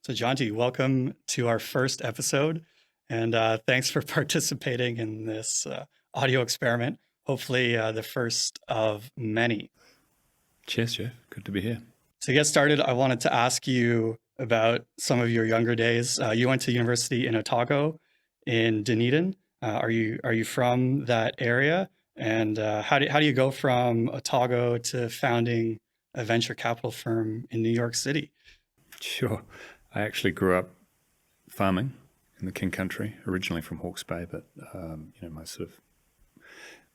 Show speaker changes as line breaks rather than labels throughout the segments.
So, Jonty, welcome to our first episode, and thanks for participating in this audio experiment. Hopefully, the first of many.
Cheers, Jeff. Good to be here.
To get started, I wanted to ask you about some of your younger days. You went to university in Otago, in Dunedin. Are you from that area? And how do you go from Otago to founding a venture capital firm in New York City?
Sure. I actually grew up farming in the King Country, originally from Hawke's Bay, but my sort of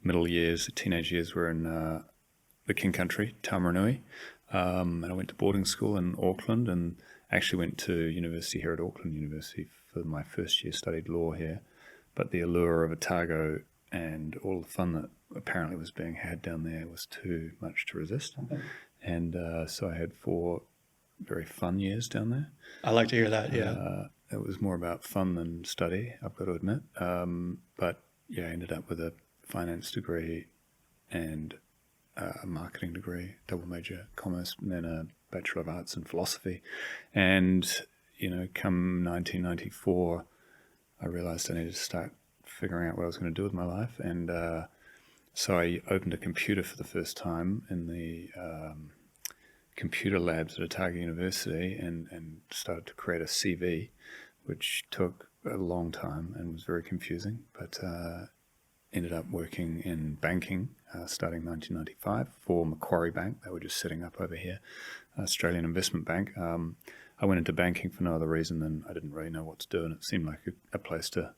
middle years, teenage years were in the King Country, Taumarunui. And I went to boarding school in Auckland and actually went to university here at Auckland University for my first year, studied law here. But the allure of Otago and all the fun that apparently was being had down there was too much to resist. And so I had 4 very fun years down there.
I like to hear that, yeah.
It was more about fun than study, I've got to admit. But yeah, I ended up with a finance degree and a marketing degree, double major commerce, and then a Bachelor of Arts in philosophy. And, come 1994, I realized I needed to start figuring out what I was going to do with my life. And so I opened a computer for the first time in the computer labs at Otago University and started to create a CV, which took a long time and was very confusing, but ended up working in banking starting 1995 for Macquarie Bank. They were just setting up over here, Australian Investment Bank. I went into banking for no other reason than I didn't really know what to do, and it seemed like a place to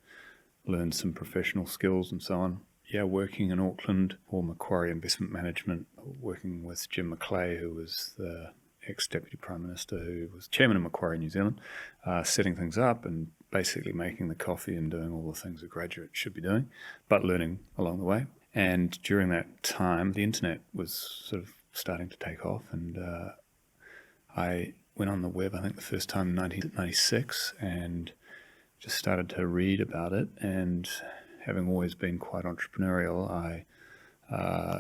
learn some professional skills and so on. Yeah, working in Auckland for Macquarie Investment Management, working with Jim McClay, who was the ex-Deputy Prime Minister, who was Chairman of Macquarie New Zealand, setting things up and basically making the coffee and doing all the things a graduate should be doing, but learning along the way. And during that time, the internet was sort of starting to take off, and I went on the web, I think the first time in 1996, and just started to read about it. And having always been quite entrepreneurial, I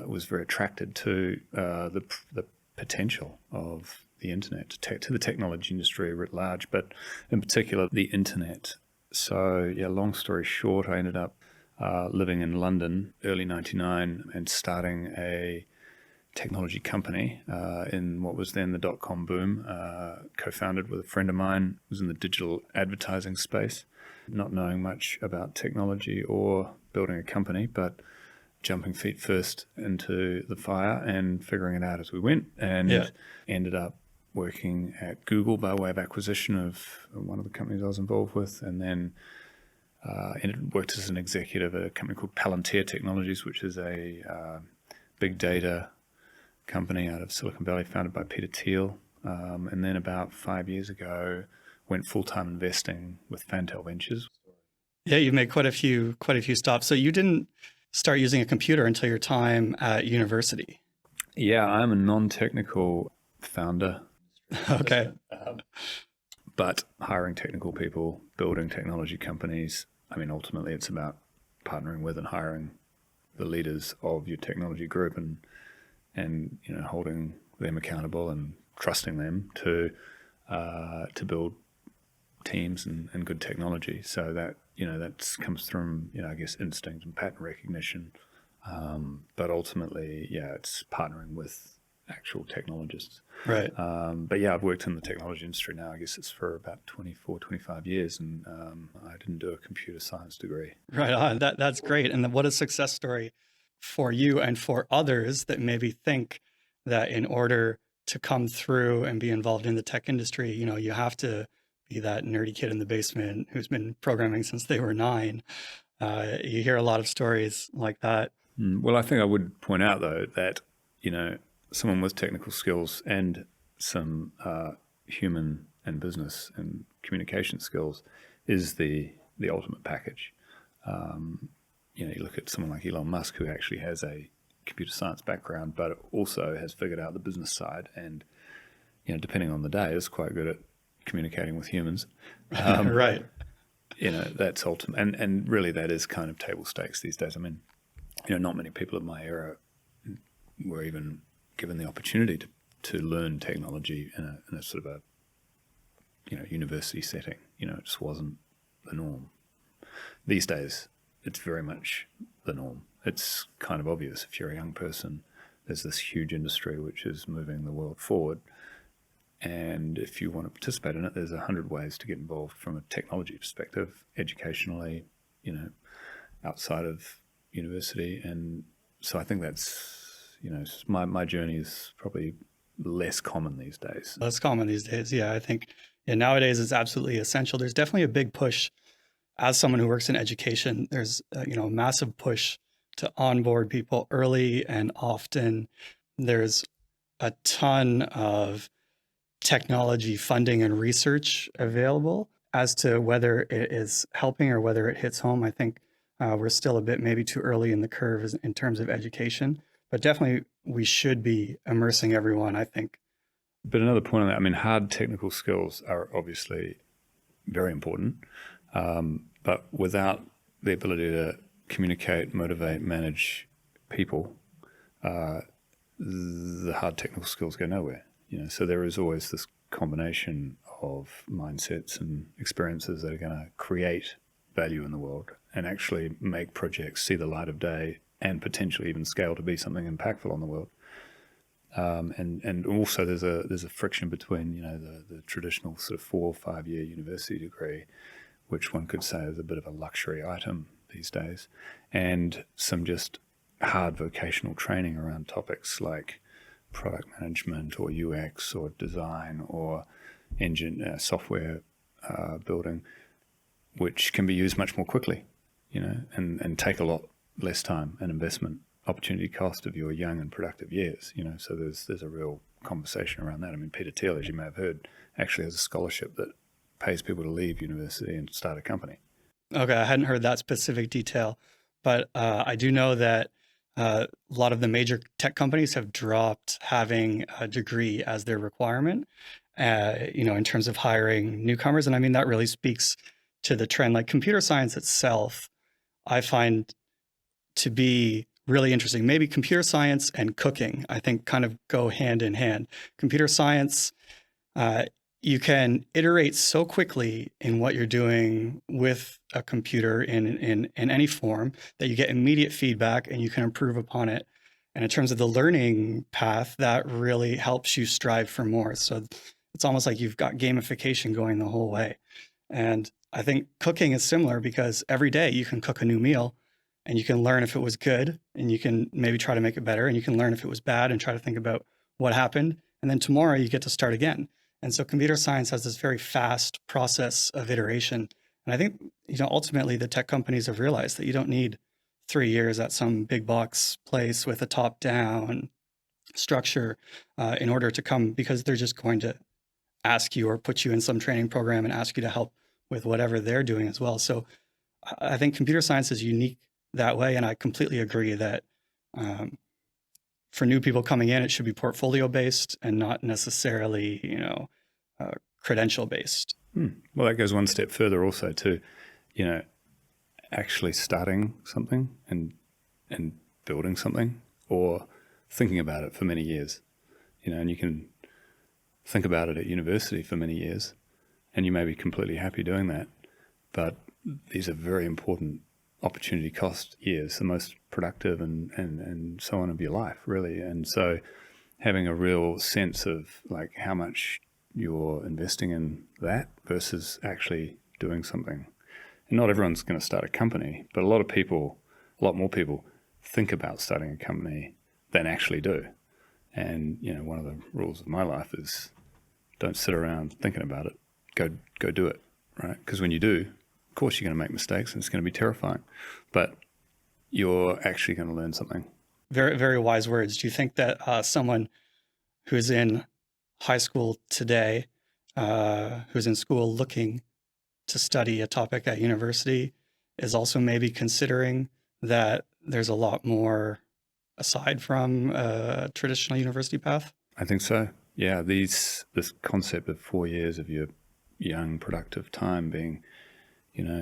was very attracted to the potential of the internet, to the technology industry writ large, but in particular the internet. So yeah, long story short, I ended up living in London early 99 and starting a technology company in what was then the dot-com boom, co-founded with a friend of mine who was in the digital advertising space, not knowing much about technology or building a company, but jumping feet first into the fire and figuring it out as we went, and ended up working at Google by way of acquisition of one of the companies I was involved with, and then worked as an executive at a company called Palantir Technologies, which is a big data company out of Silicon Valley founded by Peter Thiel. And then about 5 years ago, went full-time investing with Fantail Ventures.
Yeah, you made quite a few stops. So you didn't start using a computer until your time at university.
Yeah, I'm a non-technical founder.
Okay.
But hiring technical people, building technology companies, I mean, ultimately it's about partnering with and hiring the leaders of your technology group and holding them accountable and trusting them to build teams and good technology. So that that comes from I guess instinct and pattern recognition, but ultimately it's partnering with actual technologists.
Right.
But yeah, I've worked in the technology industry now. I guess it's for about 24, 25 years, and I didn't do a computer science degree.
Right on. That's great. And what a success story for you and for others that maybe think that in order to come through and be involved in the tech industry, you have to be that nerdy kid in the basement who's been programming since they were 9. You hear a lot of stories like that.
Well, I think I would point out, though, that, someone with technical skills and some human and business and communication skills is the ultimate package. You look at someone like Elon Musk, who actually has a computer science background, but also has figured out the business side and, depending on the day, is quite good at communicating with humans.
Right.
That's ultimate. And really that is kind of table stakes these days. I mean, not many people of my era were even given the opportunity to learn technology in a sort of university setting. It just wasn't the norm. These days, it's very much the norm. It's kind of obvious if you're a young person. There's this huge industry which is moving the world forward. And if you want to participate in it, there's 100 ways to get involved from a technology perspective, educationally, outside of university. And so I think that's, my journey is probably less common these days.
Less common these days. Yeah, I think nowadays it's absolutely essential. There's definitely a big push. As someone who works in education, there's a massive push to onboard people early and often. There's a ton of technology funding and research available. As to whether it is helping or whether it hits home, I think we're still a bit maybe too early in the curve in terms of education, but definitely we should be immersing everyone, I think.
But another point on that, hard technical skills are obviously very important, but without the ability to communicate, motivate, manage people, the hard technical skills go nowhere. So there is always this combination of mindsets and experiences that are going to create value in the world and actually make projects see the light of day and potentially even scale to be something impactful on the world. And also there's a friction between the traditional sort of 4 or 5 year university degree, which one could say is a bit of a luxury item these days, and some just hard vocational training around topics like product management or UX or design or software building, which can be used much more quickly, and take a lot less time and investment, opportunity cost of your young and productive years, so there's a real conversation around that. Peter Thiel, as you may have heard, actually has a scholarship that pays people to leave university and start a company.
Okay, I hadn't heard that specific detail, but I do know that a lot of the major tech companies have dropped having a degree as their requirement, in terms of hiring newcomers. And that really speaks to the trend. Like computer science itself, I find to be really interesting. Maybe computer science and cooking, I think, kind of go hand in hand. Computer science, you can iterate so quickly in what you're doing with a computer in any form that you get immediate feedback and you can improve upon it. And in terms of the learning path, that really helps you strive for more. So it's almost like you've got gamification going the whole way. And I think cooking is similar because every day you can cook a new meal and you can learn if it was good and you can maybe try to make it better, and you can learn if it was bad and try to think about what happened. And then tomorrow you get to start again. And so computer science has this very fast process of iteration. And I think, ultimately the tech companies have realized that you don't need 3 years at some big box place with a top down structure in order to come, because they're just going to ask you or put you in some training program and ask you to help with whatever they're doing as well. So I think computer science is unique that way. And I completely agree that for new people coming in, it should be portfolio based and not necessarily, credential based.
Well, that goes one step further also to, actually starting something and building something or thinking about it for many years, and you can think about it at university for many years and you may be completely happy doing that. But these are very important opportunity cost years, the most productive and so on of your life, really. And so having a real sense of like how much you're investing in that versus actually doing something. And not everyone's going to start a company, but a lot more people think about starting a company than actually do. And, one of the rules of my life is don't sit around thinking about it. Go do it, right? Because when you do, of course, you're going to make mistakes and it's going to be terrifying, but you're actually going to learn something.
Very, very wise words. Do you think that someone who's in high school today, who's in school looking to study a topic at university, is also maybe considering that there's a lot more aside from a traditional university path?
I think so. Yeah, this concept of 4 years of your young, productive time being,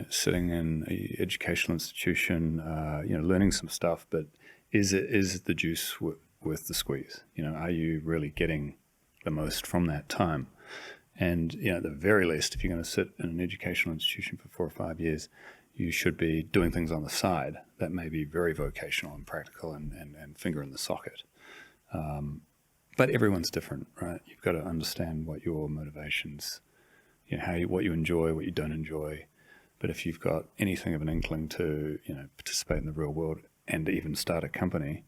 sitting in an educational institution, learning some stuff, but is the juice worth the squeeze? Are you really getting the most from that time? And, at the very least, if you're going to sit in an educational institution for 4 or 5 years, you should be doing things on the side that may be very vocational and practical and finger in the socket. But everyone's different, right? You've got to understand what your motivations, what you enjoy, what you don't enjoy. But if you've got anything of an inkling to, participate in the real world and even start a company,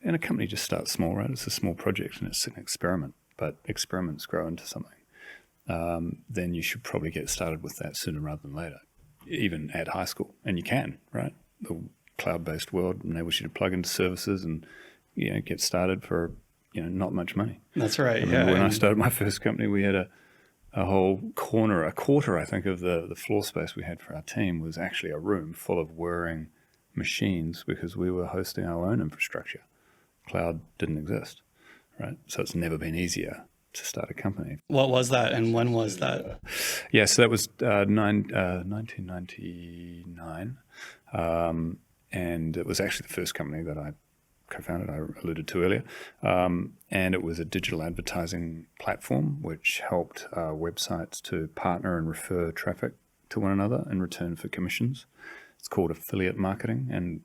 and a company just starts small, right? It's a small project and it's an experiment, but experiments grow into something. Then you should probably get started with that sooner rather than later, even at high school. And you can, right? The cloud-based world enables you to plug into services and, get started for, not much money.
That's right.
When I started my first company, we had a whole quarter, I think, of the floor space we had for our team was actually a room full of whirring machines because we were hosting our own infrastructure. Cloud didn't exist, right? So it's never been easier to start a company.
What was that and when was that?
So that was 1999. And it was actually the first company that I co-founded, I alluded to earlier. And it was a digital advertising platform which helped websites to partner and refer traffic to one another in return for commissions. It's called affiliate marketing. And,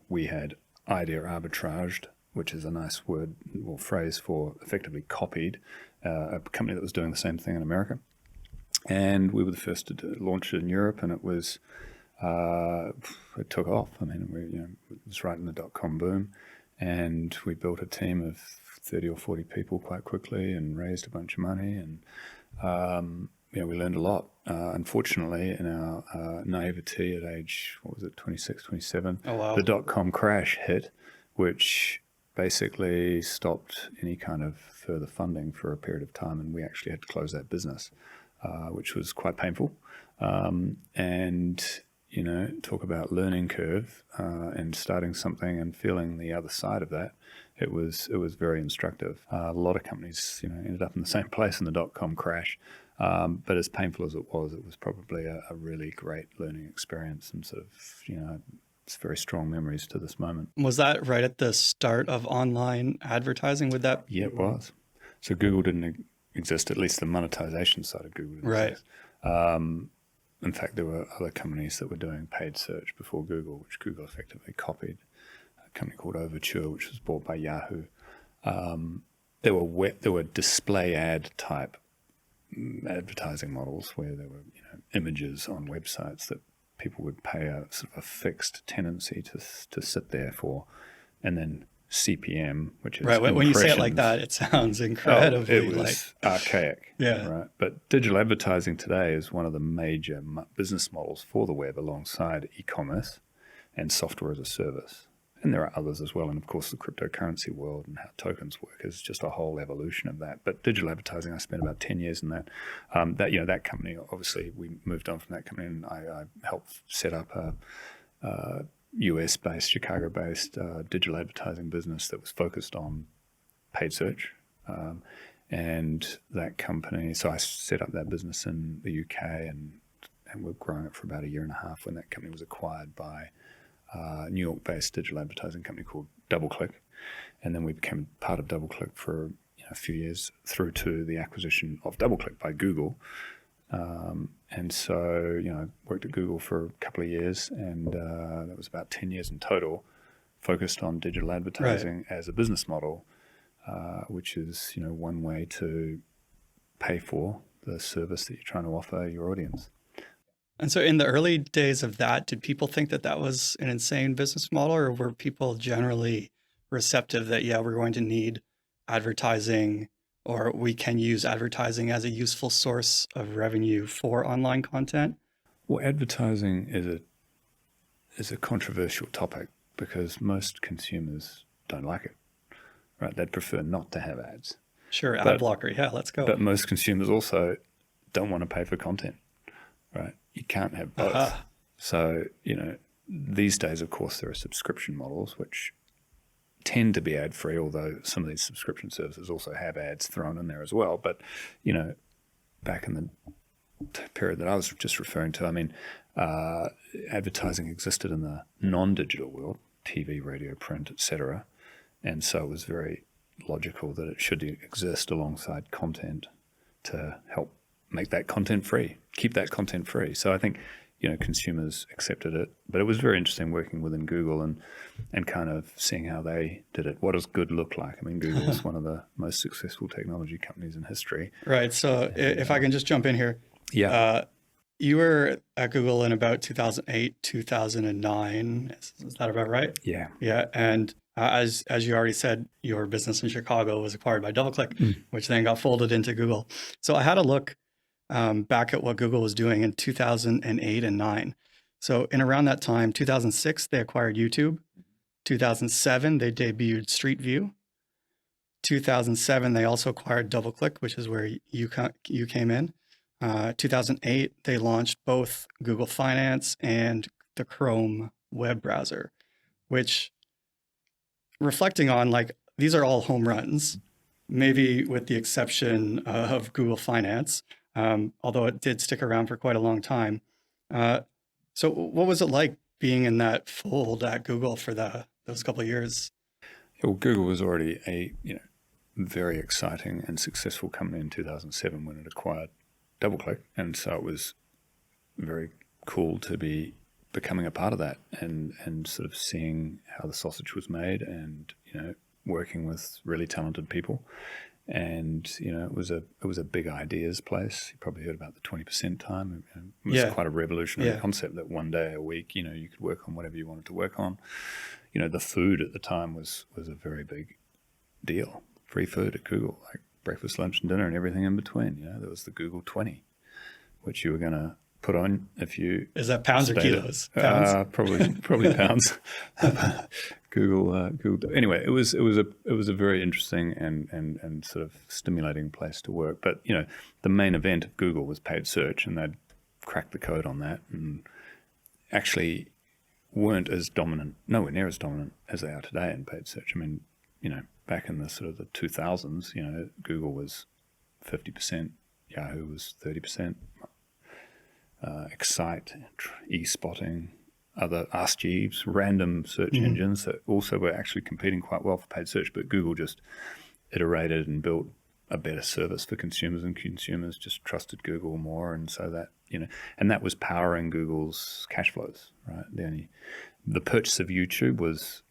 we had idea arbitraged, which is a nice word or phrase for effectively copied a company that was doing the same thing in America. And we were the first to launch it in Europe, and it was it took off. I mean, it was right in the .com boom, and we built a team of 30 or 40 people quite quickly and raised a bunch of money, and we learned a lot. Unfortunately, in our naivety at age, 26, 27,
Oh, wow.
the .com crash hit, which basically stopped any kind of further funding for a period of time, and we actually had to close that business, which was quite painful. And talk about learning curve and starting something and feeling the other side of that. It was very instructive. A lot of companies ended up in the same place in the .com crash, but as painful as it was probably a really great learning experience, and sort of it's very strong memories to this moment.
Was that right at the start of online advertising? Would that?
Yeah, it was. So Google didn't exist, at least the monetization side of Google didn't
Right.
exist. In fact, there were other companies that were doing paid search before Google, which Google effectively copied. A company called Overture, which was bought by Yahoo. There were display ad type advertising models where there were images on websites that people would pay a sort of a fixed tenancy to sit there for, and then CPM, which is
Right. When you say it like
impressions.
that, it sounds incredibly
It was archaic.
Yeah.
Right. But digital advertising today is one of the major business models for the web, alongside e-commerce and software as a service. And there are others as well. And of course, the cryptocurrency world and how tokens work is just a whole evolution of that. But digital advertising, I spent about 10 years in that. That company, obviously, we moved on from that company, and I helped set up a US-based, Chicago-based digital advertising business that was focused on paid search. And that company, so I set up that business in the UK, and we're growing it for about 1.5 years when that company was acquired by a New York-based digital advertising company called DoubleClick. And then we became part of DoubleClick for a few years, through to the acquisition of DoubleClick by Google. And so, I worked at Google for a couple of years, and that was about 10 years in total, focused on digital advertising as a business model, which is, one way to pay for the service that you're trying to offer your audience.
And so in the early days of that, did people think that that was an insane business model, or were people generally receptive that, we're going to need advertising, or we can use advertising as a useful source of revenue for online content?
Well, advertising is a controversial topic because most consumers don't like it, right? They'd prefer not to have ads.
Sure, ad blocker. Yeah, let's go.
But most consumers also don't want to pay for content, right? You can't have both. So, these days, of course, there are subscription models which tend to be ad-free, although some of these subscription services also have ads thrown in there as well. But, back in the period that I was just referring to, advertising existed in the non-digital world, TV, radio, print, etc. And so it was very logical that it should exist alongside content to help make that content free, keep that content free. So I think, consumers accepted it, but it was very interesting working within Google and kind of seeing how they did it. What does good look like? I mean, Google is one of the most successful technology companies in history.
Right. So if I can just jump in here.
Yeah.
You were at Google in about 2008, 2009. Is that about right?
Yeah.
Yeah. And as you already said, your business in Chicago was acquired by DoubleClick, which then got folded into Google. So I had a look back at what Google was doing in 2008 and 9. So in around that time, 2006, they acquired YouTube. 2007, they debuted Street View. 2007, they also acquired DoubleClick, which is where you came in. 2008, they launched both Google Finance and the Chrome web browser, which, reflecting on, like, these are all home runs, maybe with the exception of Google Finance, although it did stick around for quite a long time. So what was it like being in that fold at Google for those couple of years?
Well, Google was already a very exciting and successful company in 2007 when it acquired DoubleClick, and so it was very cool to be becoming a part of that and sort of seeing how the sausage was made and working with really talented people. And it was a big ideas place. You probably heard about the 20% time. It was quite a revolutionary concept that one day a week you could work on whatever you wanted to work on. The food at the time was a very big deal. Free food at Google, like breakfast, lunch, and dinner, and everything in between. There was the Google 20, which you were going to put on if you.
Is that pounds or kilos? Pounds?
Probably pounds. Google. Anyway, it was a very interesting and sort of stimulating place to work. But the main event of Google was paid search, and they'd cracked the code on that, and actually weren't as dominant, nowhere near as dominant as they are today in paid search. I mean, back in the sort of the 2000s, Google was 50%, Yahoo was 30%, Excite, eSpotting, other Ask Jeeves, random search engines that also were actually competing quite well for paid search, but Google just iterated and built a better service for consumers, and consumers just trusted Google more, and so that and that was powering Google's cash flows, right? The purchase of YouTube was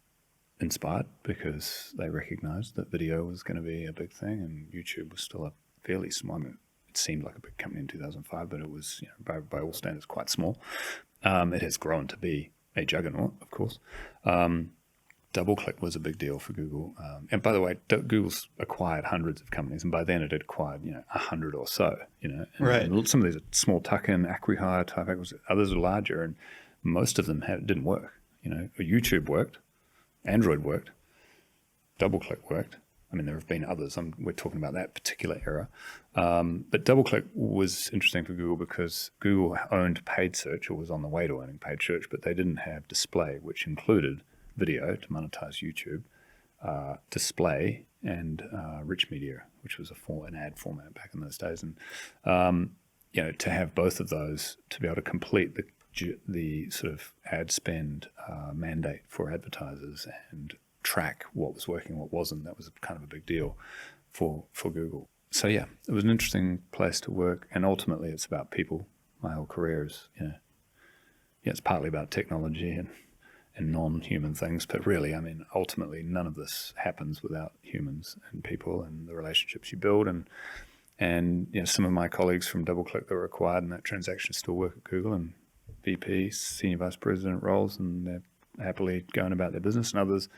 inspired because they recognized that video was going to be a big thing, and YouTube was still a fairly small. I mean, it seemed like a big company in 2005, but it was, by all standards, quite small. It has grown to be a juggernaut, of course. DoubleClick was a big deal for Google. And by the way, Google's acquired hundreds of companies, and by then it had acquired, 100 or so,
Right.
And some of these are small tuck-in, acqui-hire type acquisitions. Others are larger, and most of them didn't work. YouTube worked, Android worked, DoubleClick worked. I mean, there have been others. We're talking about that particular era. But DoubleClick was interesting for Google because Google owned paid search, or was on the way to owning paid search, but they didn't have display, which included video to monetize YouTube, display, and rich media, which was an ad format back in those days. And to have both of those to be able to complete the sort of ad spend mandate for advertisers and track what was working, what wasn't, that was kind of a big deal for Google. So yeah, it was an interesting place to work, and ultimately it's about people. My whole career is, it's partly about technology and non-human things, but really, I mean, ultimately none of this happens without humans and people and the relationships you build. And some of my colleagues from DoubleClick that were acquired in that transaction still work at Google and VP, senior vice president roles, and they're happily going about their business, and others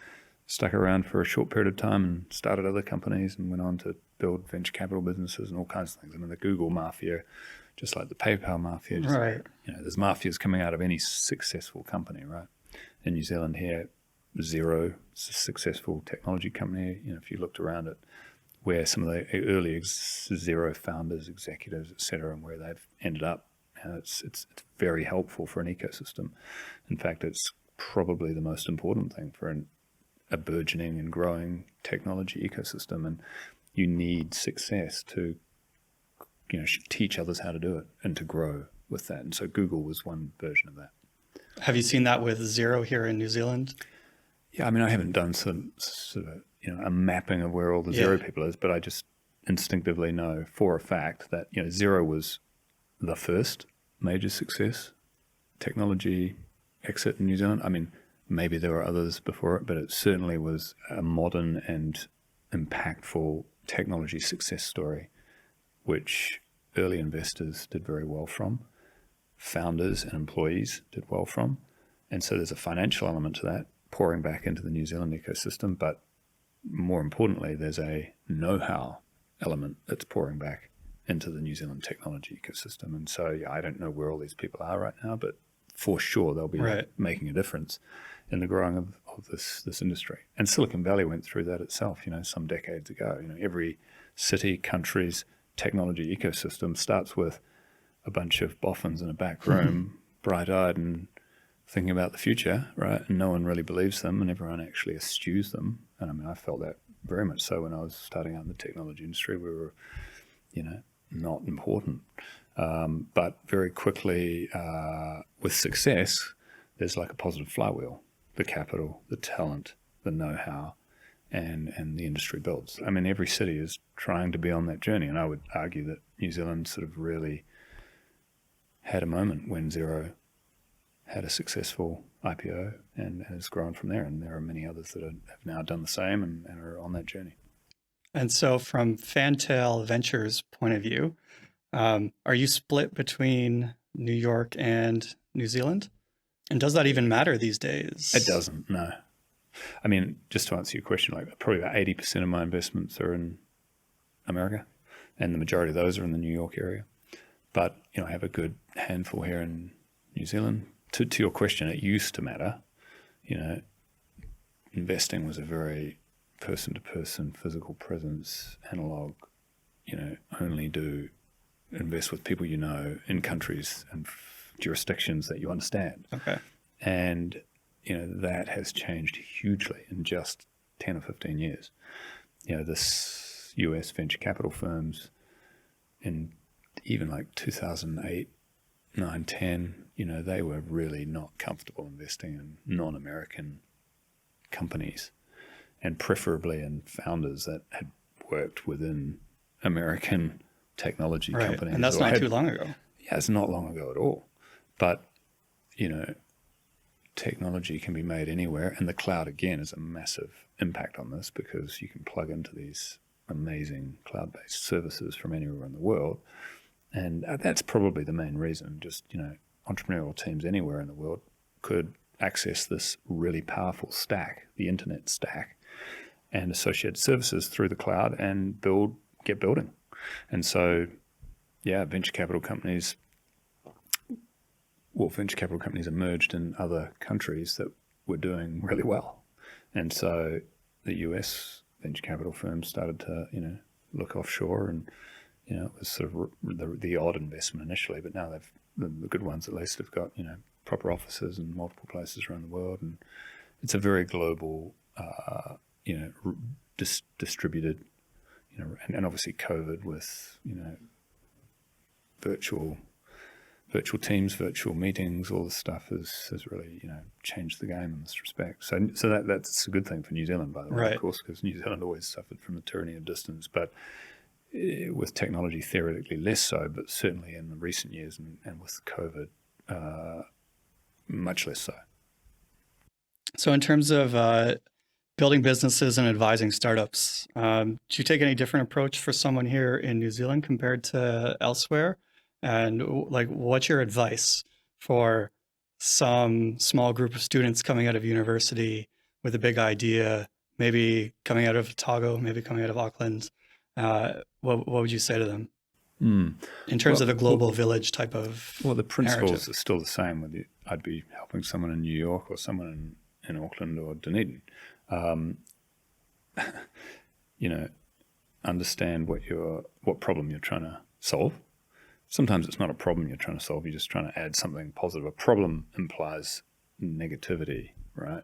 stuck around for a short period of time and started other companies and went on to build venture capital businesses and all kinds of things. I mean, the Google mafia, just like the PayPal mafia,
Right.
There's mafias coming out of any successful company, right? In New Zealand here, Xero is a successful technology company. If you looked around at where some of the early Xero founders, executives, et cetera, and where they've ended up, it's very helpful for an ecosystem. In fact, it's probably the most important thing for a burgeoning and growing technology ecosystem. And you need success to, teach others how to do it and to grow with that. And so Google was one version of that.
Have you seen that with Xero here in New Zealand?
Yeah, I mean, I haven't done some sort of, a mapping of where all the Xero people is, but I just instinctively know for a fact that, you know, Xero was the first major success technology exit in New Zealand. I mean, maybe there were others before it, but it certainly was a modern and impactful technology success story, which early investors did very well from, founders and employees did well from. And so there's a financial element to that pouring back into the New Zealand ecosystem, but more importantly, there's a know-how element that's pouring back into the New Zealand technology ecosystem. And so, yeah, I don't know where all these people are right now, but for sure they'll be making a difference in the growing of this industry. And Silicon Valley went through that itself, you know, some decades ago. You know, every city, country's technology ecosystem starts with a bunch of boffins in a back room, bright-eyed and thinking about the future, right? And no one really believes them, and everyone actually eschews them. And I mean, I felt that very much so when I was starting out in the technology industry. We were, you know, not important. But very quickly, with success, there's like a positive flywheel. The capital, the talent, the know-how, and the industry builds. I mean, every city is trying to be on that journey. And I would argue that New Zealand sort of really had a moment when Xero had a successful IPO and has grown from there. And there are many others that have now done the same and are on that journey.
And so from Fantail Ventures' point of view, are you split between New York and New Zealand? And does that even matter these days?
It doesn't, no. I mean, just to answer your question, like probably about 80% of my investments are in America, and the majority of those are in the New York area. But, you know, I have a good handful here in New Zealand. To your question, it used to matter. You know, investing was a very person-to-person, physical presence, analog, you know, only do invest with people you know in countries and jurisdictions that you understand.
Okay.
And, you know, that has changed hugely in just 10 or 15 years. You know, this US venture capital firms in even like 2008, 9, 10, you know, they were really not comfortable investing in non-American companies, and preferably in founders that had worked within American technology companies.
And that's not too long ago.
Yeah, it's not long ago at all. But, you know, technology can be made anywhere, and the cloud, again, is a massive impact on this because you can plug into these amazing cloud-based services from anywhere in the world. And that's probably the main reason. Just, you know, entrepreneurial teams anywhere in the world could access this really powerful stack, the internet stack, and associated services through the cloud and get building. And so, yeah, venture capital companies emerged in other countries that were doing really well. And so the US venture capital firms started to, you know, look offshore, and, you know, it was sort of the odd investment initially, but now the good ones at least have got, you know, proper offices in multiple places around the world. And it's a very global, you know, distributed, you know, and obviously COVID with, you know, virtual teams, virtual meetings, all this stuff has really, you know, changed the game in this respect. So that's a good thing for New Zealand, by the way, of course, because New Zealand always suffered from the tyranny of distance, but with technology theoretically less so, but certainly in the recent years and with COVID, much less so.
So in terms of building businesses and advising startups, do you take any different approach for someone here in New Zealand compared to elsewhere? And like, what's your advice for some small group of students coming out of university with a big idea, maybe coming out of Otago, maybe coming out of Auckland? What would you say to them in terms of the global village type of
the principles
narrative?
are still the same. Whether I'd be helping someone in New York or someone in Auckland or Dunedin. You know, understand what problem you're trying to solve. Sometimes it's not a problem you're trying to solve, you're just trying to add something positive. A problem implies negativity, right?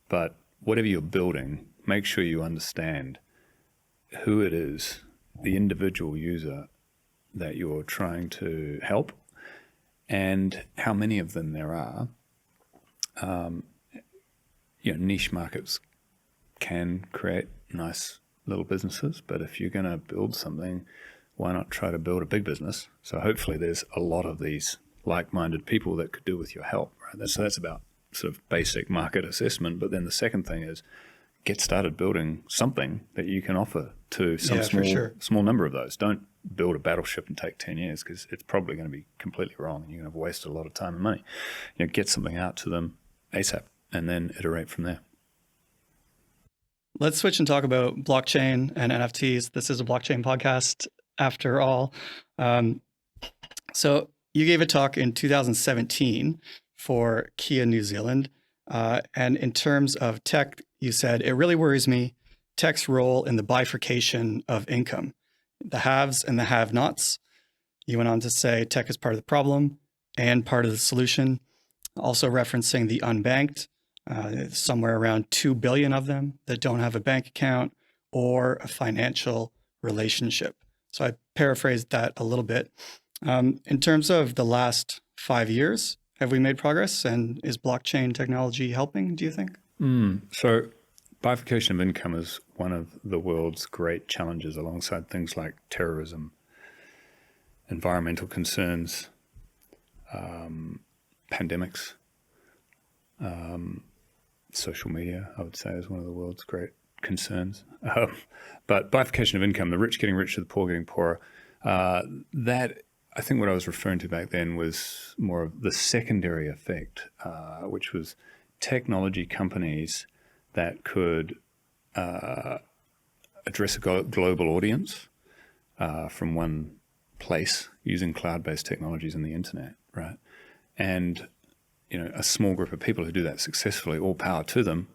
But whatever you're building, make sure you understand who it is, the individual user that you're trying to help, and how many of them there are. You know, niche markets can create nice little businesses. But if you're going to build something, why not try to build a big business? So hopefully there's a lot of these like-minded people that could do with your help, right? So that's about sort of basic market assessment. But then the second thing is get started building something that you can offer to some small number of those. Don't build a battleship and take 10 years because it's probably going to be completely wrong and you're going to have wasted a lot of time and money. Get something out to them ASAP and then iterate from there.
Let's switch and talk about blockchain and NFTs. This is a blockchain podcast after all. So you gave a talk in 2017 for Kia New Zealand. And in terms of tech, you said, it really worries me, tech's role in the bifurcation of income, the haves and the have-nots. You went on to say tech is part of the problem and part of the solution, also referencing the unbanked, somewhere around 2 billion of them that don't have a bank account or a financial relationship. So I paraphrased that a little bit. In terms of the last 5 years, have we made progress? And is blockchain technology helping, do you think?
So bifurcation of income is one of the world's great challenges alongside things like terrorism, environmental concerns, pandemics, social media, I would say, is one of the world's great concerns. But bifurcation of income, the rich getting richer, the poor getting poorer, that I think what I was referring to back then was more of the secondary effect, which was technology companies that could address a global audience from one place using cloud-based technologies and the internet, right? And a small group of people who do that successfully, all power to them,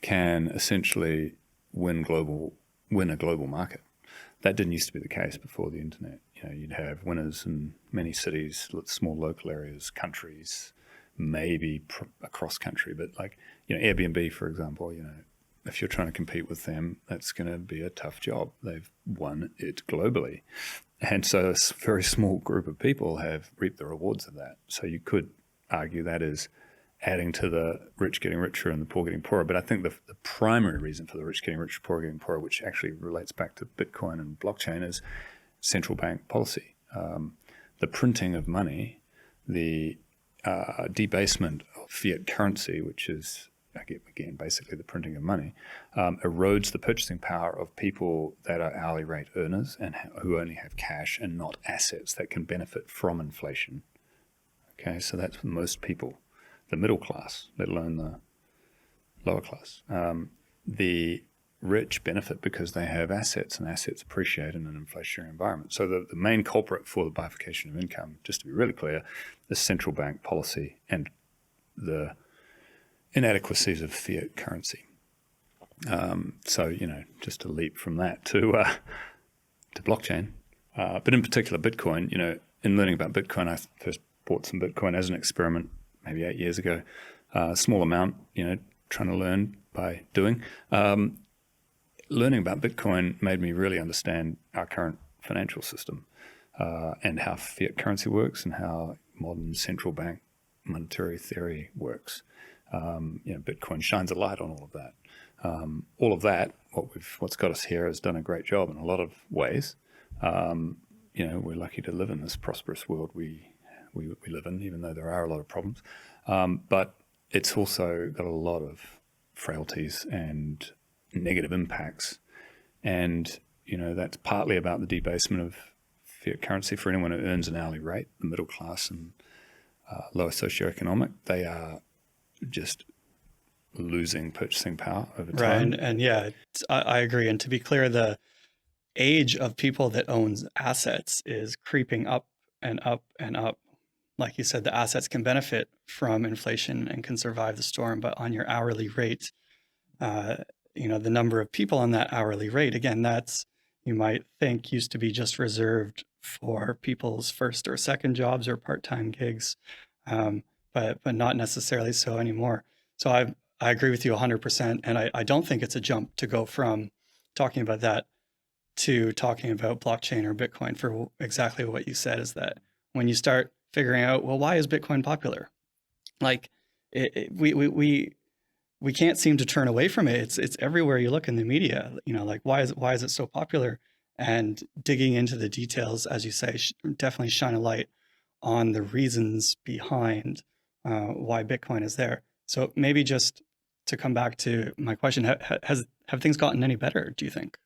can essentially win a global market. That didn't used to be the case before the internet. You'd have winners in many cities, small local areas, countries, maybe across country. But Airbnb, for example, if you're trying to compete with them, that's going to be a tough job. They've won it globally. And so a very small group of people have reaped the rewards of that. So you could argue that is adding to the rich getting richer and the poor getting poorer. But I think the primary reason for the rich getting richer, poor getting poorer, which actually relates back to Bitcoin and blockchain, is central bank policy. The printing of money, the debasement of fiat currency, which is, again, basically the printing of money, erodes the purchasing power of people that are hourly rate earners and who only have cash and not assets that can benefit from inflation. Okay, so that's for most people, the middle class, let alone the lower class. The rich benefit because they have assets, and assets appreciate in an inflationary environment. So the main culprit for the bifurcation of income, just to be really clear, is central bank policy and the inadequacies of fiat currency. So, just to leap from that to blockchain, but in particular Bitcoin, in learning about Bitcoin, I first bought some Bitcoin as an experiment maybe 8 years ago, a small amount, trying to learn by doing. Learning about Bitcoin made me really understand our current financial system and how fiat currency works and how modern central bank monetary theory works. Bitcoin shines a light on all of that. All of that, what's got us here, has done a great job in a lot of ways. We're lucky to live in this prosperous world we live in, even though there are a lot of problems. But it's also got a lot of frailties and negative impacts. And, that's partly about the debasement of fiat currency for anyone who earns an hourly rate, the middle class and lower socioeconomic. They are just losing purchasing power over time.
Right. And yeah, I agree. And to be clear, the age of people that owns assets is creeping up and up and up. Like you said, the assets can benefit from inflation and can survive the storm, but on your hourly rate, the number of people on that hourly rate, again, that's, you might think, used to be just reserved for people's first or second jobs or part-time gigs, but not necessarily so anymore. So I agree with you 100%. And I don't think it's a jump to go from talking about that to talking about blockchain or Bitcoin for exactly what you said, is that when you start figuring out, well, why is Bitcoin popular? Like we we can't seem to turn away from it. It's everywhere you look in the media. Like why is it so popular? And digging into the details, as you say, definitely shine a light on the reasons behind why Bitcoin is there. So maybe just to come back to my question, have things gotten any better, do you think?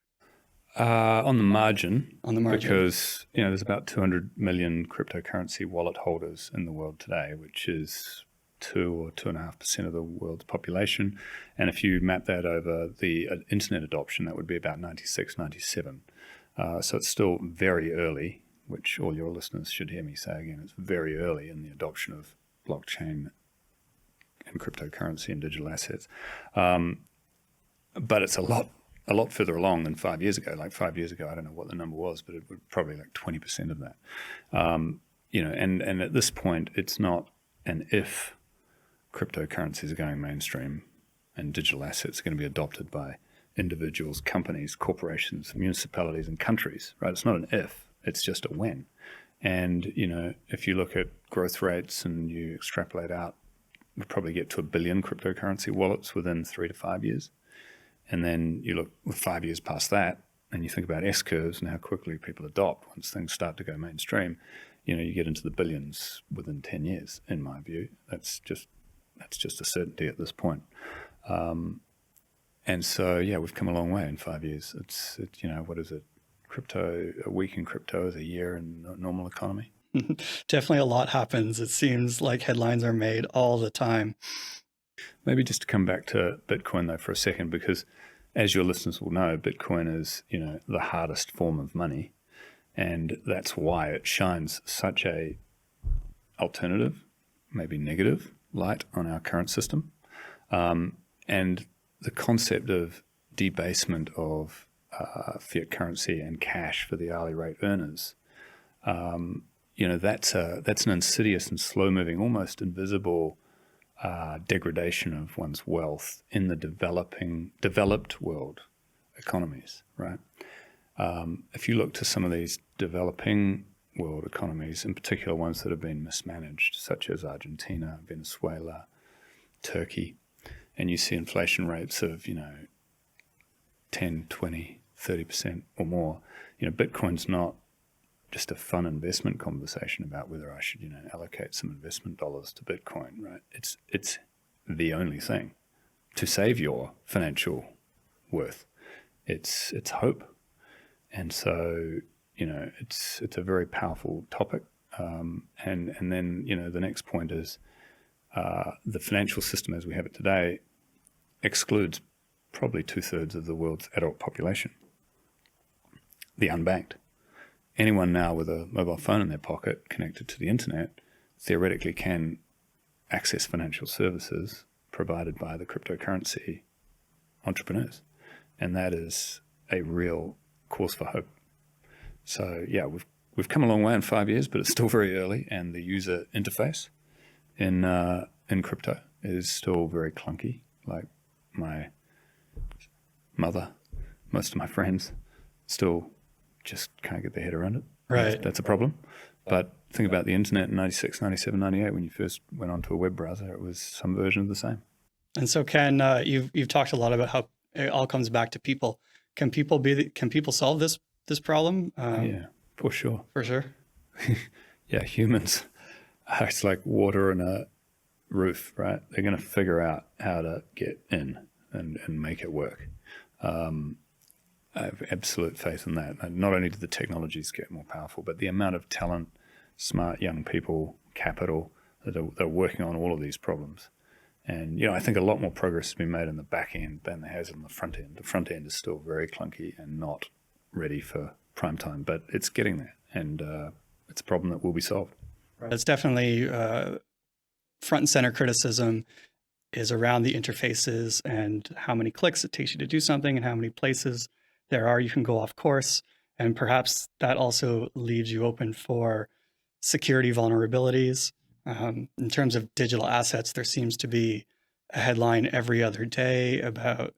On the margin.
On the margin.
Because, there's about 200 million cryptocurrency wallet holders in the world today, which is 2 or 2.5% of the world's population. And if you map that over the internet adoption, that would be about 96, 97. So it's still very early, which all your listeners should hear me say again. It's very early in the adoption of blockchain and cryptocurrency and digital assets. But it's a lot further along than 5 years ago. Like 5 years ago, I don't know what the number was, but it was probably like 20% of that. And at this point, it's not an if cryptocurrencies are going mainstream and digital assets are going to be adopted by individuals, companies, corporations, municipalities, and countries, right? It's not an if, it's just a when. And, if you look at growth rates and you extrapolate out, we'll probably get to 1 billion cryptocurrency wallets within 3 to 5 years. And then you look 5 years past that, and you think about S-curves and how quickly people adopt once things start to go mainstream. You get into the billions within 10 years, in my view. That's just a certainty at this point. And so, we've come a long way in 5 years. It's what is it? A week in crypto is a year in a normal economy.
Definitely a lot happens. It seems like headlines are made all the time.
Maybe just to come back to Bitcoin, though, for a second, because as your listeners will know, Bitcoin is, the hardest form of money. And that's why it shines such a alternative, maybe negative light on our current system. And the concept of debasement of fiat currency and cash for the hourly rate earners, that's an insidious and slow-moving, almost invisible degradation of one's wealth in the developed world economies, right? If you look to some of these developing world economies, in particular ones that have been mismanaged, such as Argentina, Venezuela, Turkey, and you see inflation rates of, 10, 20, 30% or more, Bitcoin's not just a fun investment conversation about whether I should, allocate some investment dollars to Bitcoin, right? It's the only thing to save your financial worth. It's hope. And so, it's a very powerful topic. And then, the next point is the financial system as we have it today excludes probably 2/3 of the world's adult population, the unbanked. Anyone now with a mobile phone in their pocket connected to the internet theoretically can access financial services provided by the cryptocurrency entrepreneurs. And that is a real cause for hope. So we've come a long way in 5 years, but it's still very early, and the user interface in crypto is still very clunky. Like my mother, most of my friends still just can't get their head around it.
Right.
That's a problem. But think about the internet in 96, 97, 98, when you first went onto a web browser, it was some version of the same.
And so Ken, you've talked a lot about how it all comes back to people. Can people solve this problem?
Yeah, for sure.
For sure.
Yeah, humans, it's like water in a roof, right? They're going to figure out how to get in and make it work. I have absolute faith in that. And not only do the technologies get more powerful, but the amount of talent, smart young people, capital that are working on all of these problems. And, I think a lot more progress has been made in the back end than there has in the front end. The front end is still very clunky and not ready for prime time, but it's getting there. And it's a problem that will be solved.
It's definitely front and center criticism is around the interfaces and how many clicks it takes you to do something and how many places there are you can go off course. And perhaps that also leaves you open for security vulnerabilities. In terms of digital assets, there seems to be a headline every other day about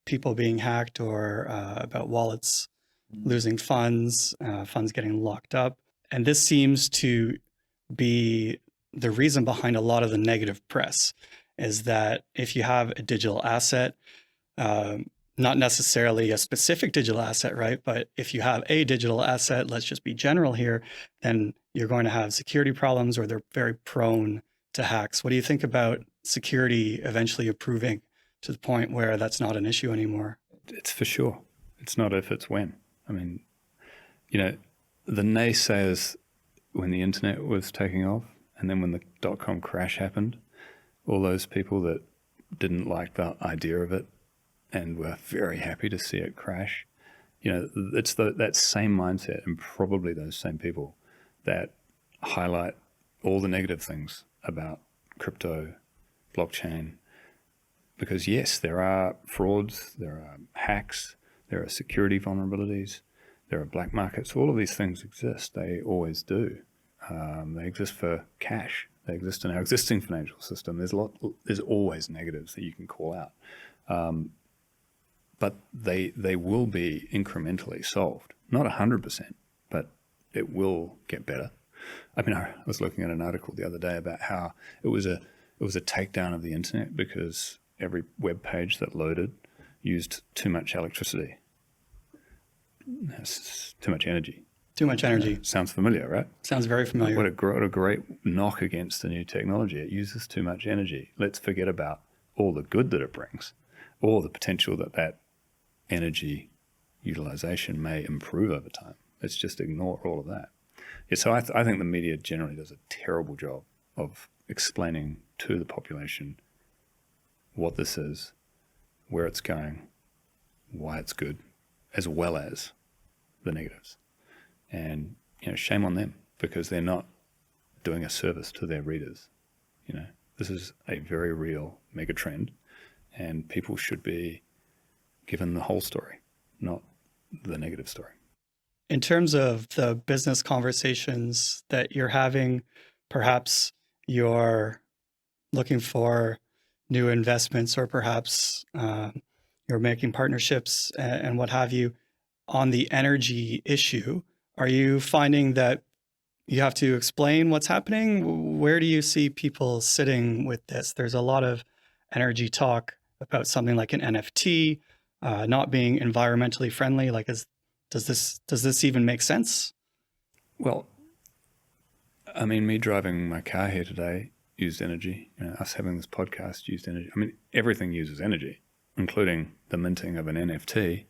people being hacked or about wallets losing funds, funds getting locked up. And this seems to be the reason behind a lot of the negative press. is that if you have a digital asset, not necessarily a specific digital asset, right? But if you have a digital asset, let's just be general here, then you're going to have security problems, or they're very prone to hacks. What do you think about security eventually improving to the point where that's not an issue anymore?
It's for sure. It's not if, it's when. I mean, the naysayers when the internet was taking off, and then when the dot-com crash happened, all those people that didn't like the idea of it and were very happy to see it crash, it's that same mindset, and probably those same people that highlight all the negative things about crypto, blockchain, because yes, there are frauds, there are hacks, there are security vulnerabilities, there are black markets. All of these things exist. They always do. They exist for cash. They exist in our existing financial system. There's always negatives that you can call out. But they will be incrementally solved. Not 100%, but it will get better. I mean, I was looking at an article the other day about how it was a takedown of the internet because every web page that loaded used too much electricity. That's too much energy.
Too much energy.
Sounds familiar, right?
Sounds very familiar.
What a great knock against the new technology. It uses too much energy. Let's forget about all the good that it brings, or the potential that energy utilization may improve over time. Let's just ignore all of that. Yeah, so I think the media generally does a terrible job of explaining to the population what this is, where it's going, why it's good, as well as the negatives. And shame on them, because they're not doing a service to their readers. This is a very real mega trend, and people should be given the whole story, not the negative story.
In terms of the business conversations that you're having, perhaps you're looking for new investments, or perhaps you're making partnerships and what have you on the energy issue. Are you finding that you have to explain what's happening? Where do you see people sitting with this? There's a lot of energy talk about something like an NFT not being environmentally friendly. Like, does this even make sense?
Well, I mean, me driving my car here today used energy. Us having this podcast used energy. I mean, everything uses energy, including the minting of an NFT,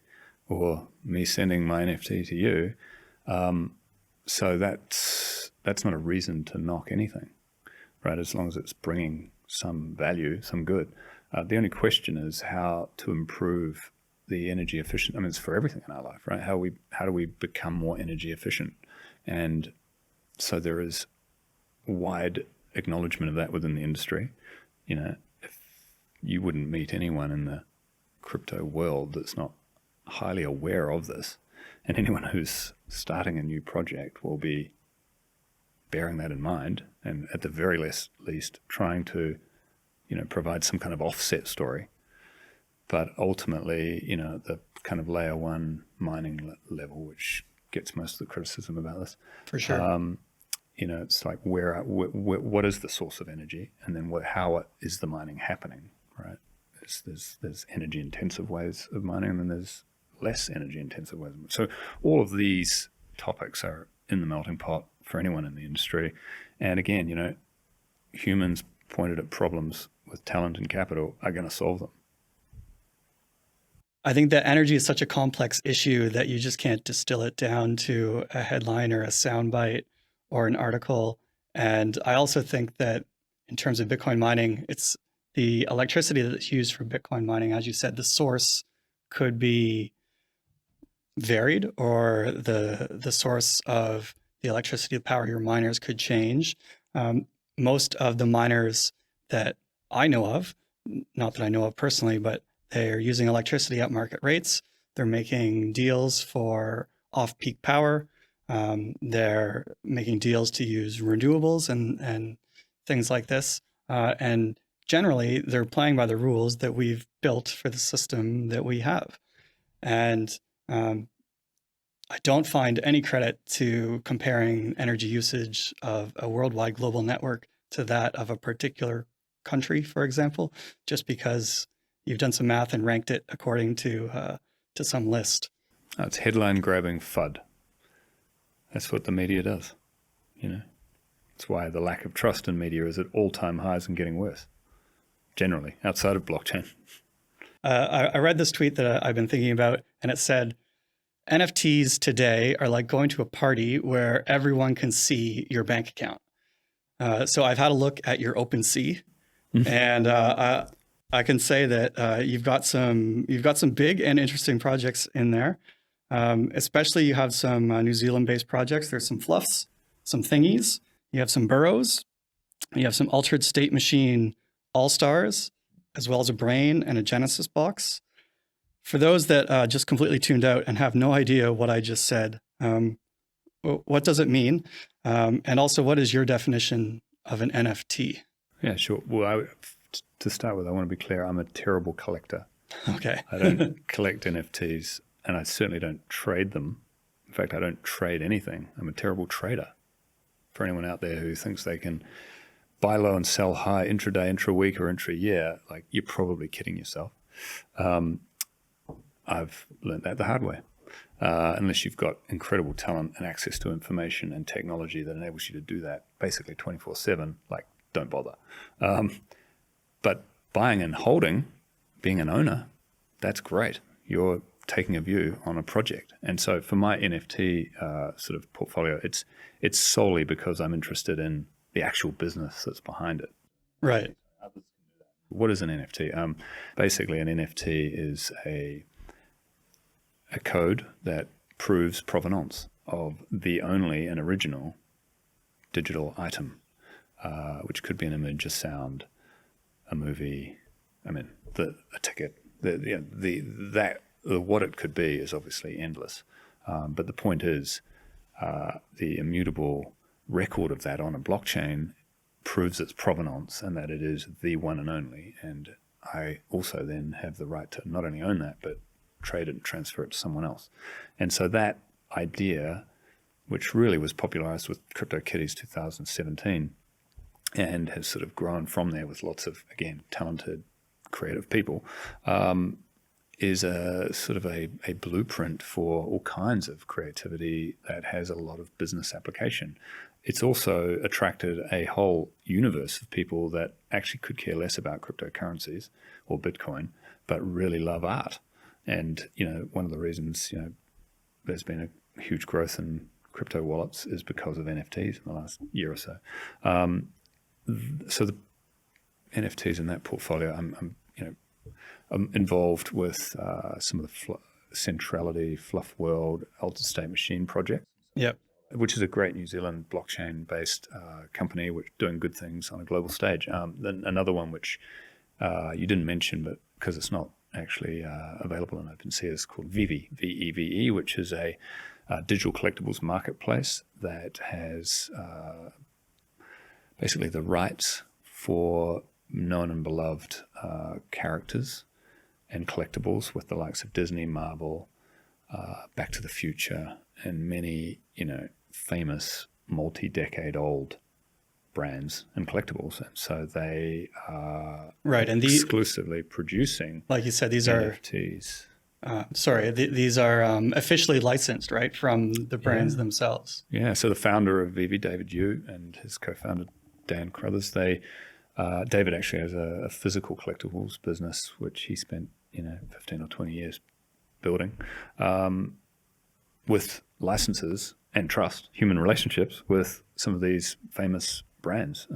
or me sending my NFT to you. So that's not a reason to knock anything, right? As long as it's bringing some value, some good. The only question is how to improve the energy efficient. I mean, it's for everything in our life, right? How do we become more energy efficient? And so there is wide acknowledgement of that within the industry. If you wouldn't meet anyone in the crypto world that's not highly aware of this, and anyone who's starting a new project will be bearing that in mind, and at the very least trying to provide some kind of offset story. But ultimately, the kind of layer one mining level, which gets most of the criticism about this,
For sure.
it's like what is the source of energy, and then how is the mining happening, right? There's energy intensive ways of mining, and then there's less energy intensive ways. So all of these topics are in the melting pot for anyone in the industry. And again, humans pointed at problems with talent and capital are going to solve them.
I think that energy is such a complex issue that you just can't distill it down to a headline or a soundbite or an article. And I also think that in terms of Bitcoin mining, it's the electricity that's used for Bitcoin mining. As you said, the source could be varied, or the source of the electricity to power your miners could change. Most of the miners that I know of, not that I know of personally, but they're using electricity at market rates. They're making deals for off-peak power. They're making deals to use renewables and things like this. And generally, they're playing by the rules that we've built for the system that we have. And I don't find any credit to comparing energy usage of a worldwide global network to that of a particular country, for example, just because you've done some math and ranked it according to some list.
It's headline grabbing FUD. That's what the media does. It's why the lack of trust in media is at all-time highs and getting worse, generally, outside of blockchain.
I read this tweet that I've been thinking about, and it said, NFTs today are like going to a party where everyone can see your bank account. So I've had a look at your OpenSea, and I can say that you've got some big and interesting projects in there. Especially you have some New Zealand-based projects. There's some fluffs, some thingies. You have some burrows. You have some altered state machine all-stars, as well as a brain and a Genesis box. For those that just completely tuned out and have no idea what I just said, what does it mean? And also, what is your definition of an NFT?
Yeah, sure. Well, to start with, I want to be clear. I'm a terrible collector.
Okay.
I don't collect NFTs, and I certainly don't trade them. In fact, I don't trade anything. I'm a terrible trader. For anyone out there who thinks they can buy low and sell high intraday, intra-week, or intra-year, like, you're probably kidding yourself. I've learned that the hard way. Unless you've got incredible talent and access to information and technology that enables you to do that basically 24/7, like, don't bother. But buying and holding, being an owner, that's great. You're taking a view on a project. And so for my NFT sort of portfolio, it's solely because I'm interested in the actual business that's behind it.
Right.
What is an NFT? Basically, an NFT is a code that proves provenance of the only and original digital item, which could be an image, a sound, a movie. I mean, a ticket. What it could be is obviously endless. But the point is, the immutable record of that on a blockchain proves its provenance and that it is the one and only. And I also then have the right to not only own that, but trade it and transfer it to someone else. And so that idea, which really was popularized with CryptoKitties 2017 and has sort of grown from there with lots of, again, talented, creative people, is a sort of a blueprint for all kinds of creativity that has a lot of business application. It's also attracted a whole universe of people that actually could care less about cryptocurrencies or Bitcoin, but really love art. And, one of the reasons, there's been a huge growth in crypto wallets is because of NFTs in the last year or so. So the NFTs in that portfolio, I'm involved with some of the Centrality, Fluff World, Altered State Machine project.
Yep.
Which is a great New Zealand blockchain-based company which doing good things on a global stage. Then another one which you didn't mention, but because it's not actually available in OpenSea, is called Vivi, V-E-V-E, which is a digital collectibles marketplace that has basically the rights for known and beloved characters and collectibles with the likes of Disney, Marvel, Back to the Future, and many, famous multi-decade-old brands and collectibles. And so they are
right, and
exclusively producing,
like you said, these
NFTs.
These are officially licensed, right, from the brands themselves.
Yeah, so the founder of Vivi, David Yu, and his co-founder, Dan Crothers, David actually has a physical collectibles business, which he spent, 15 or 20 years building, with licenses and trust, human relationships with some of these famous brands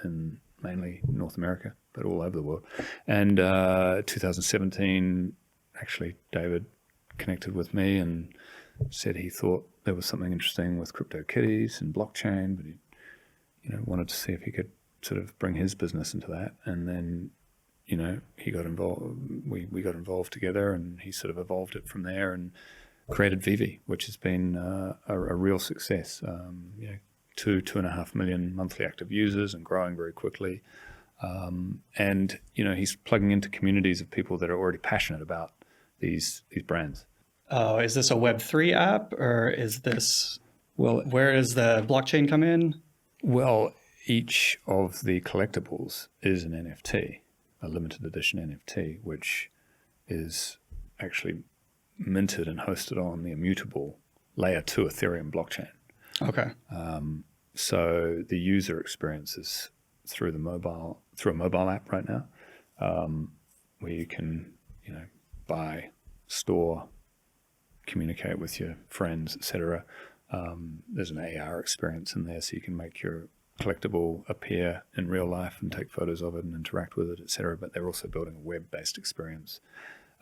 in mainly North America, but all over the world. And 2017, actually, David connected with me and said he thought there was something interesting with CryptoKitties and blockchain, but he wanted to see if he could sort of bring his business into that. And then, he got involved, we got involved together, and he sort of evolved it from there and created Vivi, which has been a real success. 2.5 million monthly active users and growing very quickly. And, he's plugging into communities of people that are already passionate about these brands.
Oh, is this a Web3 app, or is this,
well,
where does the blockchain come in?
Well, each of the collectibles is an NFT, a limited edition NFT, which is actually minted and hosted on the immutable layer 2 Ethereum blockchain.
Okay.
So the user experience is through a mobile app right now, where you can, buy, store, communicate with your friends, etc. There's an AR experience in there, so you can make your collectible appear in real life and take photos of it and interact with it, etc. But they're also building a web-based experience.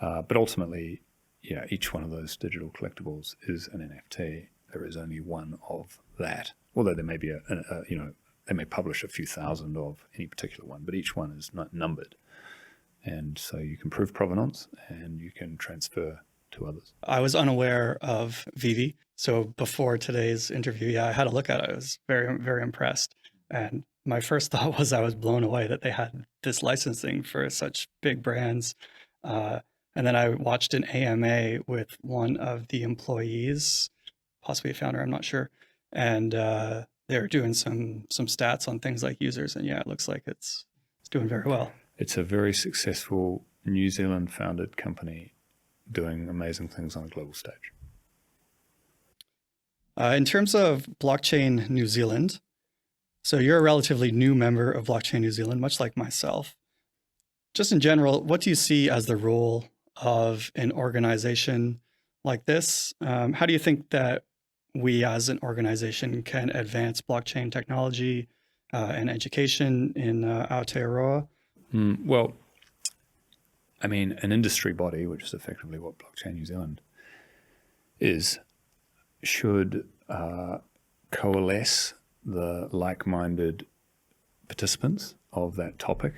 But ultimately, each one of those digital collectibles is an NFT. There is only one of that. Although there may be they may publish a few thousand of any particular one, but each one is not numbered. And so you can prove provenance and you can transfer to others.
I was unaware of Vivi. So before today's interview, I had a look at it. I was very, very impressed. And my first thought was I was blown away that they had this licensing for such big brands. And then I watched an AMA with one of the employees, possibly a founder, I'm not sure. And they were doing some stats on things like users. And it looks like it's doing very well.
It's a very successful New Zealand founded company doing amazing things on a global stage.
In terms of Blockchain New Zealand, so you're a relatively new member of Blockchain New Zealand, much like myself. Just in general, what do you see as the role of an organization like this? How do you think that we as an organization can advance blockchain technology and education in Aotearoa?
Well, I mean, an industry body, which is effectively what Blockchain New Zealand is, should coalesce the like-minded participants of that topic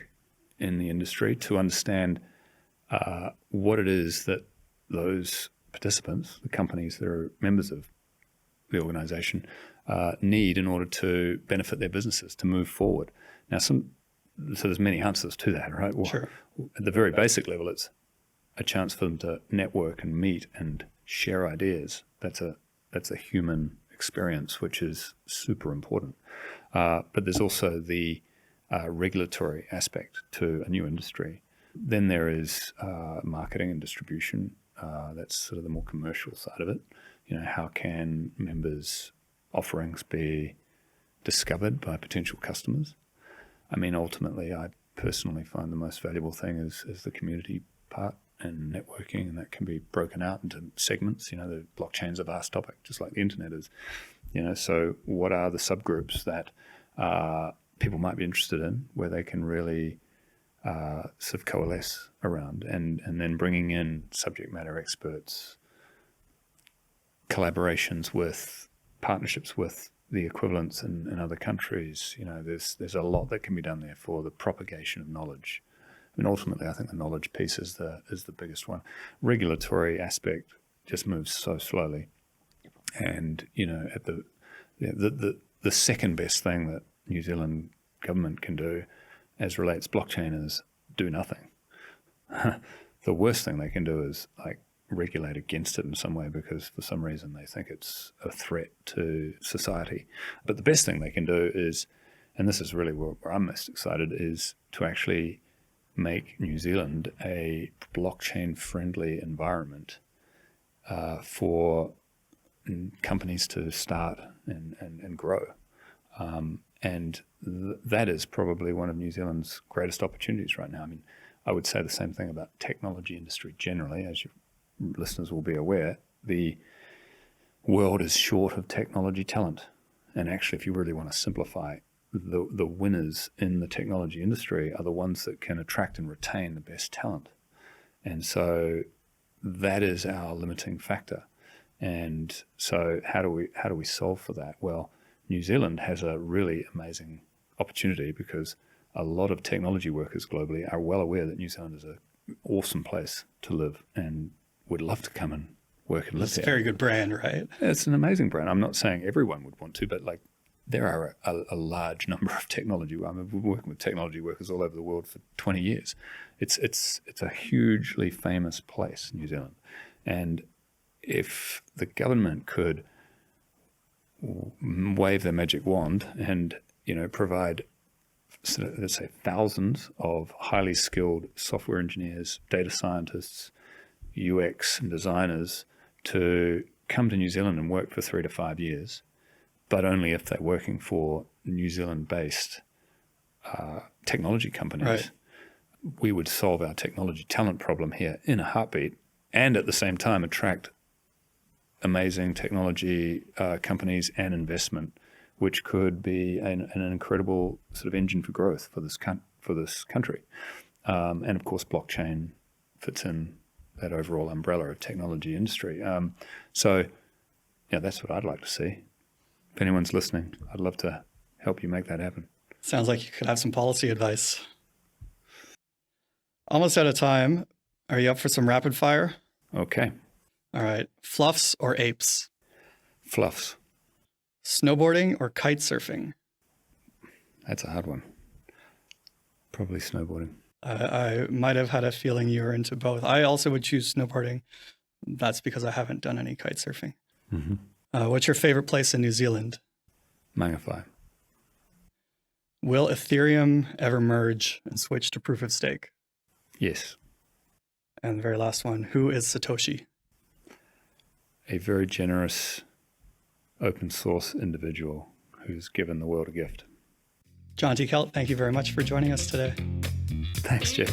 in the industry to understand what it is that those participants, the companies that are members of the organization, need in order to benefit their businesses, to move forward. Now, so there's many answers to that, right? Well,
Sure.
At the very basic level, it's a chance for them to network and meet and share ideas. That's a human experience, which is super important. But there's also the regulatory aspect to a new industry. Then there is marketing and distribution. That's sort of the more commercial side of it. How can members' offerings be discovered by potential customers? I mean, ultimately, I personally find the most valuable thing is the community part and networking, and that can be broken out into segments. The blockchain's a vast topic, just like the internet is. So what are the subgroups that people might be interested in, where they can really sort of coalesce around, and then bringing in subject matter experts, collaborations with, partnerships with the equivalents in other countries. There's a lot that can be done there for the propagation of knowledge. I mean, ultimately, I think the knowledge piece is the biggest one. Regulatory aspect just moves so slowly, and at the second best thing that New Zealand government can do as relates blockchain is do nothing. The worst thing they can do is regulate against it in some way, because for some reason they think it's a threat to society. But the best thing they can do is, and this is really where I'm most excited, is to actually make New Zealand a blockchain-friendly environment for companies to start and grow. And that is probably one of New Zealand's greatest opportunities right now. I mean, I would say the same thing about technology industry generally. As your listeners will be aware, the world is short of technology talent. And actually, if you really want to simplify, the winners in the technology industry are the ones that can attract and retain the best talent. And so that is our limiting factor. And so how do we solve for that? Well, New Zealand has a really amazing opportunity, because a lot of technology workers globally are well aware that New Zealand is an awesome place to live and would love to come and work and live there.
It's a very good brand, right?
It's an amazing brand. I'm not saying everyone would want to, but there are a large number of technology. I mean, we've been working with technology workers all over the world for 20 years. It's a hugely famous place, New Zealand. And if the government could wave their magic wand and provide, sort of, let's say, thousands of highly skilled software engineers, data scientists, UX and designers to come to New Zealand and work for 3 to 5 years, but only if they're working for New Zealand-based technology companies.
Right.
We would solve our technology talent problem here in a heartbeat, and at the same time attract amazing technology companies and investment, which could be an incredible sort of engine for growth for this country. And of course, blockchain fits in that overall umbrella of technology industry. So that's what I'd like to see. If anyone's listening, I'd love to help you make that happen.
Sounds like you could have some policy advice. Almost out of time. Are you up for some rapid fire?
Okay.
All right. Fluffs or apes?
Fluffs.
Snowboarding or kite surfing?
That's a hard one. Probably snowboarding.
I might have had a feeling you were into both. I also would choose snowboarding. That's because I haven't done any kite surfing.
Mm-hmm.
What's your favorite place in New Zealand?
Mangawhai.
Will Ethereum ever merge and switch to proof of stake?
Yes.
And the very last one, who is Satoshi?
A very generous open source individual who's given the world a gift.
Jonty Kelt, thank you very much for joining us today.
Thanks, Jeff.